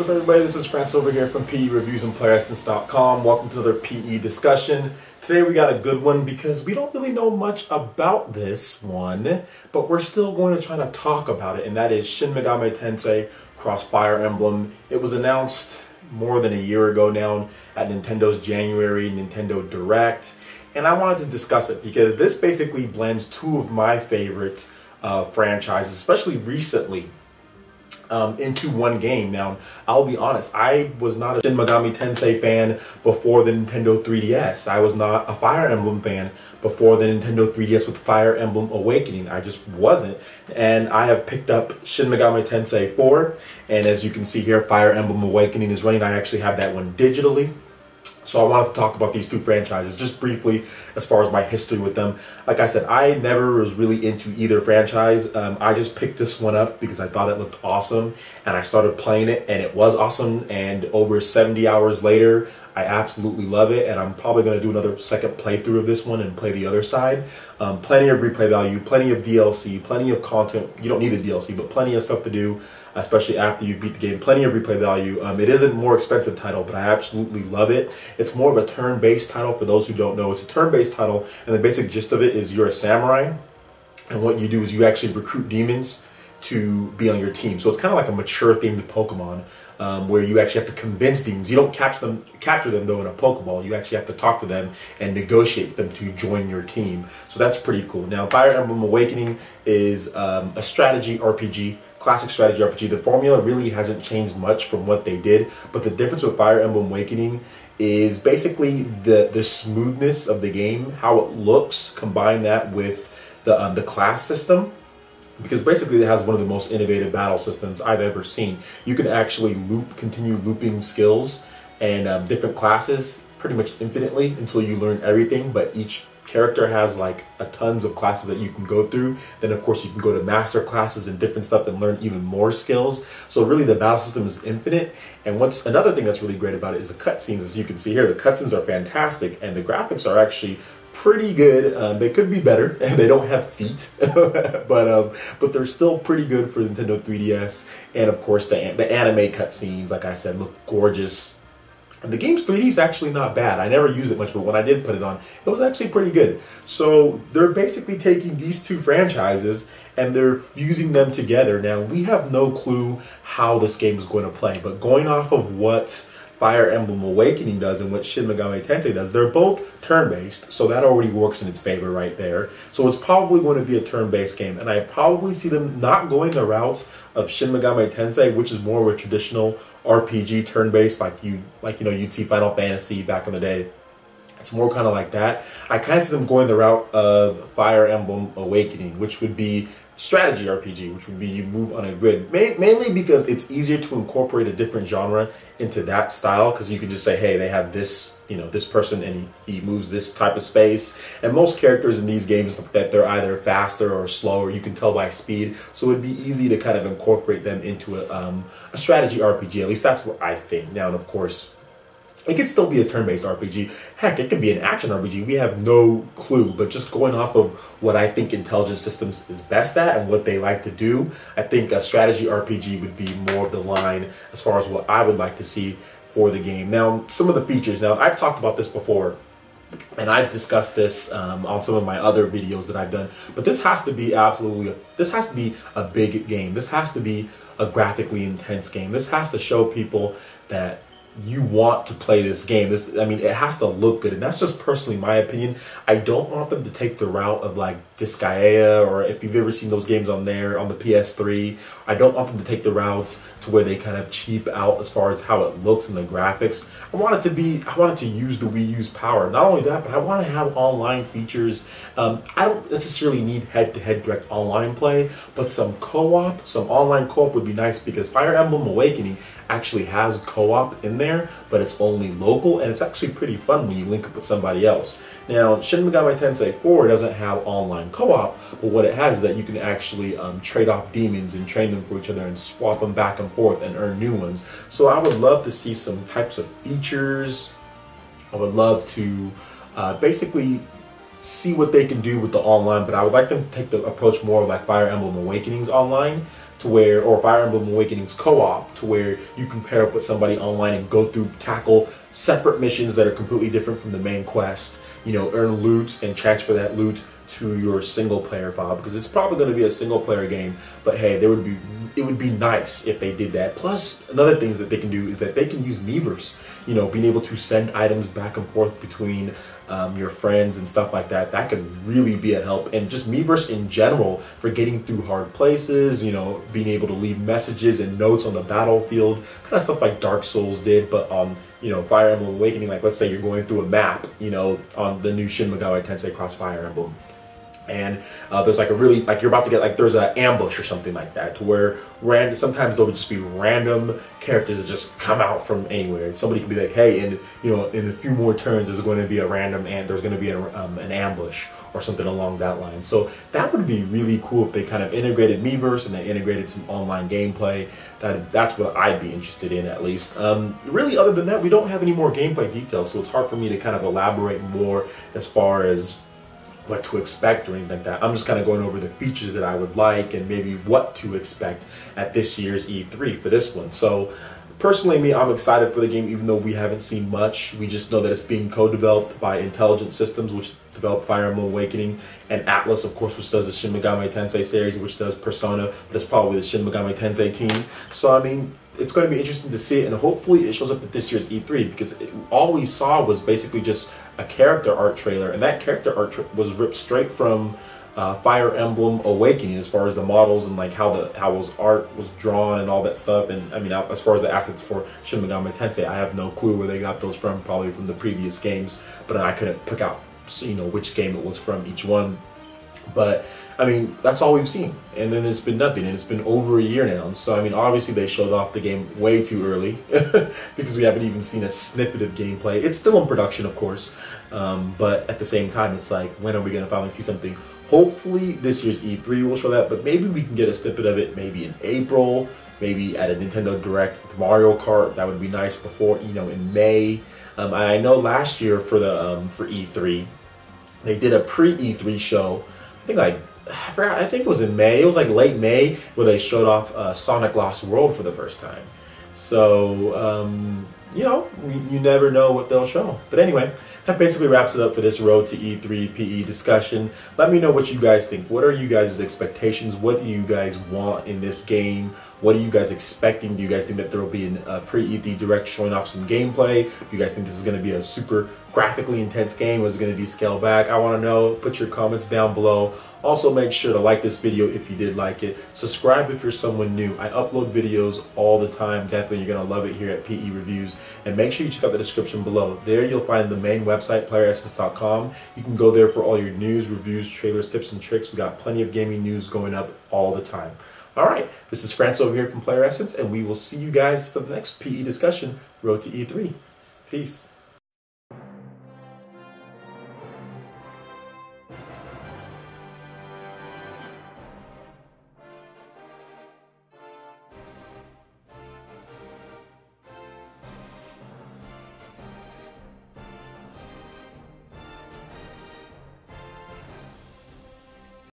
What's up, everybody? This is France over here from PE Reviews and Playeressence.com. Welcome to another PE discussion. Today we got a good one because we don't really know much about this one, but we're still going to try to talk about it, and that is Shin Megami Tensei Cross Fire Emblem. It was announced more than a year ago now at Nintendo's January Nintendo Direct, and I wanted to discuss it because this basically blends two of my favorite franchises, especially recently, into one game. Now, I'll be honest, I was not a Shin Megami Tensei fan before the Nintendo 3DS. I was not a Fire Emblem fan before the Nintendo 3DS with Fire Emblem Awakening. I just wasn't. And I have picked up Shin Megami Tensei 4, and as you can see here, Fire Emblem Awakening is running. I actually have that one digitally. So I wanted to talk about these two franchises just briefly as far as my history with them. Like I said, I never was really into either franchise. I just picked this one up because I thought it looked awesome, and I started playing it, and it was awesome. And over 70 hours later, I absolutely love it, and I'm probably going to do another second playthrough of this one and play the other side. Plenty of replay value, plenty of DLC, plenty of content. You don't need the DLC, but plenty of stuff to do, especially after you beat the game. Plenty of replay value. It is a more expensive title, but I absolutely love it. It's more of a turn-based title. For those who don't know, it's a turn-based title, and the basic gist of it is you're a samurai, and what you do is you actually recruit demons to be on your team. So it's kind of like a mature themed Pokemon, where you actually have to convince demons. You don't capture them though in a Pokeball. You actually have to talk to them and negotiate them to join your team. So that's pretty cool. Now, Fire Emblem Awakening is a strategy RPG, classic strategy RPG. The formula really hasn't changed much from what they did, but the difference with Fire Emblem Awakening is basically the smoothness of the game, how it looks. Combine that with the class system, because basically it has one of the most innovative battle systems I've ever seen. You can actually continue looping skills and different classes pretty much infinitely until you learn everything, but each character has like a tons of classes that you can go through. Then of course you can go to master classes and different stuff and learn even more skills. So really the battle system is infinite. And what's another thing that's really great about it is the cutscenes. As you can see here, the cutscenes are fantastic, and the graphics are actually pretty good. They could be better, and they don't have feet, but they're still pretty good for Nintendo 3DS. And of course the anime cutscenes, like I said, look gorgeous. And the game's 3D is actually not bad. I never used it much, but when I did put it on, it was actually pretty good. So they're basically taking these two franchises and they're fusing them together. Now, we have no clue how this game is going to play, but going off of what Fire Emblem Awakening does and what Shin Megami Tensei does, they're both turn-based, so that already works in its favor right there. So it's probably going to be a turn-based game, and I probably see them not going the route of Shin Megami Tensei, which is more of a traditional RPG turn-based, like you'd see Final Fantasy back in the day. It's more kind of like that. I kind of see them going the route of Fire Emblem Awakening, which would be strategy RPG, which would be you move on a grid, mainly because it's easier to incorporate a different genre into that style, because you can just say, hey, they have this, this person, and he moves this type of space. And most characters in these games, that they're either faster or slower, you can tell by speed, so it'd be easy to kind of incorporate them into a strategy RPG. At least that's what I think. Now, and of course, it could still be a turn-based RPG. Heck, it could be an action RPG. We have no clue. But just going off of what I think Intelligent Systems is best at and what they like to do, I think a strategy RPG would be more of the line as far as what I would like to see for the game. Now, some of the features. Now, I've talked about this before, and I've discussed this on some of my other videos that I've done. But this has to be this has to be a big game. This has to be a graphically intense game. This has to show people that you want to play this game. I mean, it has to look good, and that's just personally my opinion. I don't want them to take the route of like Disgaea, or if you've ever seen those games on the PS3. I don't want them to take the routes to where they kind of cheap out as far as how it looks and the graphics. I want it to use the Wii U's power. Not only that, but I want to have online features. I don't necessarily need head-to-head direct online play, but some co-op, some online co-op would be nice, because Fire Emblem Awakening actually has co-op in there, but it's only local, and it's actually pretty fun when you link up with somebody else. Now, Shin Megami Tensei 4 doesn't have online co-op, but what it has is that you can actually trade off demons and train them for each other and swap them back and forth and earn new ones. So I would love to see some types of features. I would love to basically see what they can do with the online, but I would like them to take the approach more like Fire Emblem Awakening's online, to where, or Fire Emblem Awakening's co-op, to where you can pair up with somebody online and go through, tackle separate missions that are completely different from the main quest, you know, earn loot and transfer that loot to your single player file, because it's probably going to be a single player game, but hey, it would be nice if they did that. Plus, another things that they can do is that they can use Miiverse, you know, being able to send items back and forth between your friends and stuff like that. That could really be a help. And just Miiverse in general for getting through hard places, you know, being able to leave messages and notes on the battlefield, kind of stuff like Dark Souls did, but on, you know, Fire Emblem Awakening. Like, let's say you're going through a map, you know, on the new Shin Megami Tensei Cross Fire Emblem, and there's like a really, like, you're about to get, like, there's an ambush or something like that, to where sometimes there'll just be random characters that just come out from anywhere. Somebody could be like, hey, and you know, in a few more turns there's going to be a random, and there's going to be an ambush or something along that line. So that would be really cool if they kind of integrated Miiverse and they integrated some online gameplay. That's what I'd be interested in, at least. Really, other than that, we don't have any more gameplay details, so it's hard for me to kind of elaborate more as far as what to expect or anything like that. I'm just kind of going over the features that I would like and maybe what to expect at this year's E3 for this one. So personally, I'm excited for the game, even though we haven't seen much. We just know that it's being co-developed by Intelligent Systems, which developed Fire Emblem Awakening, and Atlas, of course, which does the Shin Megami Tensei series, which does Persona, but it's probably the Shin Megami Tensei team. So, I mean, it's going to be interesting to see it, and hopefully it shows up at this year's E3, because all we saw was basically just a character art trailer, and that character art was ripped straight from Fire Emblem Awakening, as far as the models and like how his art was drawn and all that stuff. And I mean, as far as the assets for Shin Megami Tensei, I have no clue where they got those from, probably from the previous games, but I couldn't pick out, you know, which game it was from each one. But I mean, that's all we've seen, and then it's been nothing, and it's been over a year now. So I mean, obviously they showed off the game way too early because we haven't even seen a snippet of gameplay. It's still in production, of course, but at the same time, it's like, when are we going to finally see something? Hopefully this year's E3 will show that, but maybe we can get a snippet of it maybe in April, maybe at a Nintendo Direct with Mario Kart. That would be nice before, you know, in May. I know last year for the for E3, they did a pre-E3 show. I think it was in May. It was like late May, where they showed off Sonic Lost World for the first time. So, you know, you never know what they'll show. But anyway, that basically wraps it up for this Road to E3 PE discussion. Let me know what you guys think. What are you guys' expectations? What do you guys want in this game? What are you guys expecting? Do you guys think that there will be a pre-E3 Direct showing off some gameplay? Do you guys think this is going to be a super graphically intense game, or is it going to be scaled back? I want to know. Put your comments down below. Also, make sure to like this video if you did like it. Subscribe if you're someone new. I upload videos all the time. Definitely, you're going to love it here at PE Reviews. And make sure you check out the description below. There you'll find the main website, Playeressence.com. You can go there for all your news, reviews, trailers, tips, and tricks. We got plenty of gaming news going up all the time. Alright, this is France over here from Playeressence, and we will see you guys for the next PE discussion, Road to E3. Peace.